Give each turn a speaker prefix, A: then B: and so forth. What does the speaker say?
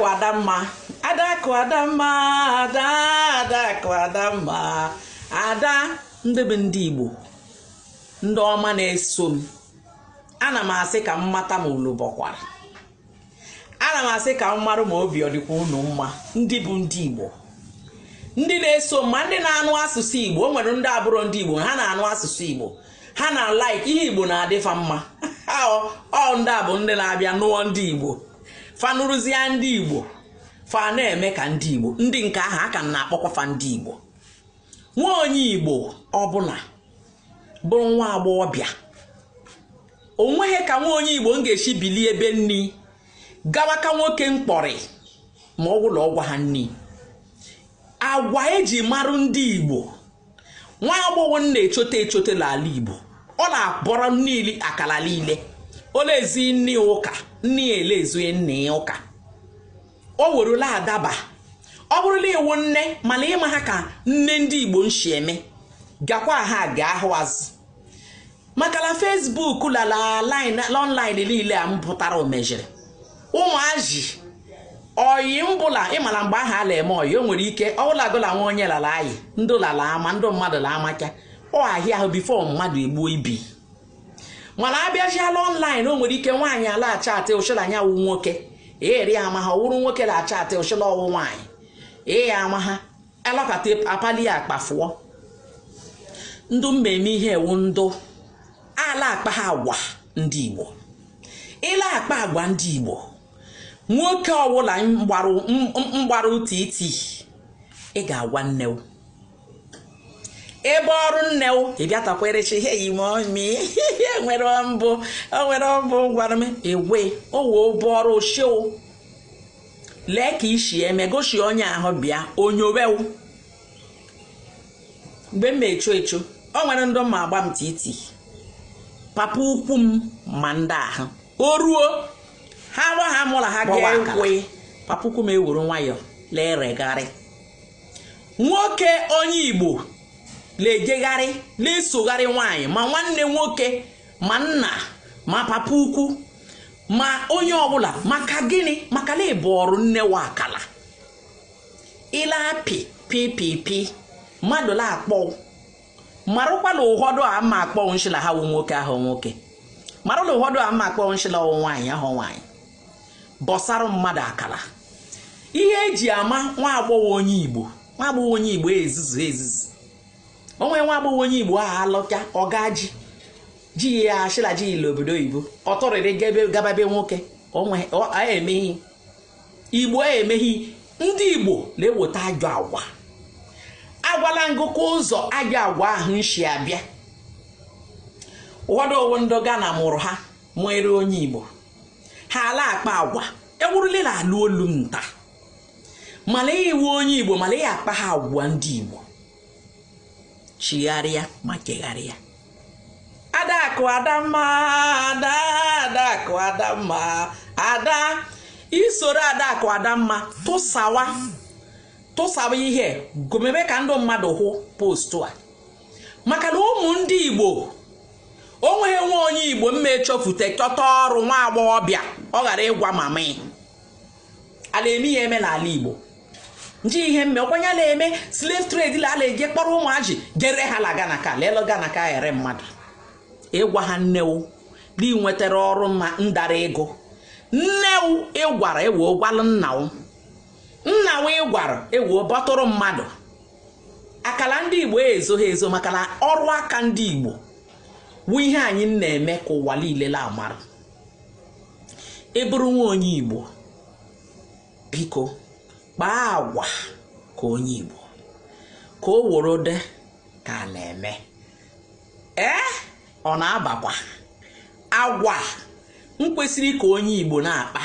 A: Adakwadamma, Adakwadamma, Ada ndị bụ ndị Igbo ndị ọma na-eso m. Ana m asị ka mmata m ulubokwara. Ana m asị ka mmarụ ma obi ọdịkwa unu mma. Ndị bụ ndị Igbo ndị na-eso ma ndị na-anụ asụsụ Igbo. O nwere ndị abụrụ ndị Igbo ha na-anụ asụsụ Igbo, ha na like ihe Igbo na-adịfa mma. Ọ ndị a bụ ndị na-abịa nụọ ndị Igbo, fanụrụzie ndị Igbo, fa na-eme ka ndị Igbo. Ndị nke ahụ aka na-akpọkwa fa ndị Igbo. Nwa onye Igbo ọbụla bụrụ nwa agbọghọbịa, o nweghị ka nwa onye Igbo ga-esi bilie ebe nni gawa ka nwoke mkpọrị ma ọ bụla ọgwa ha nni. Agwa eji marụ ndị Igbo. Nwa agbọghọ na-echote n'ala Igbo, ọ na-abọrọ niile akala niile. O lezi nni ụka, nni elezughị nni ụka. O werula adaba. Ọ bụrụla iwu nne mana ịma ha ka nne ndị Igbo nshi eme, gakwa ha ga-ahụ azụ. Maka na Facebook lala online niile a mpụtara omejiri. Ụmụazị oyi mbụla ịmara mgbe aha ala eme oyi, o nwere ike ọbụlagola nwa onye lala anyị ndị lala ama ndị mmadụ la amaka ọ ahịa ahụ bifo mmadụ egbuo ibi. Mana abịaziala online o nwere ike nwaanyị ala achatị ụshịla anya wụ nwoke eri ama ha wụrụ nwoke la achatị ụshịla ọwụ nwaanyị ama ha alọkata apali ya akpafuo. Ndụ mmemme ihe ewu ndụ ala akpa ha agwa ndị Igbo. Ile akpa agwa ndị Igbo, nwoke ọwụla mgbaru titi ị ga-agwa nne ebe ọrụ nne ị bịatakwerechi ihe ime nwere mbụ gwara m ewe owe obe ọrụ oshio lee ka isi eme gosi onye ahụ bịa onyowewu. Mgbe m echo o nwere ndị ma agba m titi papa ukwu m ma ndị ahụ o ruo ha gwa ha mụla ha ga-ekwe papa ukwu m ewuru nwayọ leregharị. Nwoke onye Igbo lejegharị na-esogharị nwaanyị ma nwanne nwoke ma nna ma papa ukwu ma onye ọbụla. Maka gịnị? Maka na ịbụ ọrụ nne wa akala ile apị pipipi mmadụ la akpọ marụkwala ụfọdụ a ma akpọ nshila ha wụ nwoke ahụ nwoke, marụla ụfọdụ a ma akpọ nshila ọwụ nwaanyị ahụ nwaanyị. Bọsarụ mmadụ akala ihe eji ama nwa agbọghọ onye Igbo. Nwa agbọghọ onye Igbo ezuzu onwe nwa agbọghọ onye Igbo ahụ alọcha ọgaji ji ya ashịla ji ile obodo oyibo ọtọrịrị gababe nwoke emeghi Igbo emeghi. Ndị Igbo na-eweta ajọ agwa. Agwala ngụkọ ụzọ ajọ agwa ahụ nshi abịa. Ụfọdụ owu ndị Ghana mụrụ ha nwere onye Igbo, ha ala akpa agwa ewurulila alụ olu nta mana iwu onye Igbo mana ya akpa ha agwa ndị Igbo chigharịa ma kegharịa. Adakwadamma ada isoro Adakwadamma tụsawa ihe gomebe ka ndị mmadụ hụ postu a. Maka na ụmụ ndị Igbo o nweghị nwa onye Igbo mmechofute chọta ọrụ nwa agbọghọbịa ọ ghara ịgwa mama ya. Ala eme ya eme n'ala Igbo nji ihe mme ọkwanye ala eme slave trade la ala eje kpọrọ ụmụazị jere ha la Ghana ka lelo Ghana ka ghere mmadụ ịgwa ha nnewu dị nwetara ọrụ ma ndara ego. Nnewu ịgwara ewo gwalụ nnawu ịgwara ewo bọtụrụ mmadụ. Akala ndị Igbo ezo maka na ọrụ aka ndị Igbo wụ ihe anyị na-eme ka ụwa niile la amara. Ịbụrụ nwa onye Igbo biko kpaa agwa ka onye Igbo ka o woro de ka a na-eme ọ na-abakwa agwa mkwesịrị ka onye Igbo na-akpa.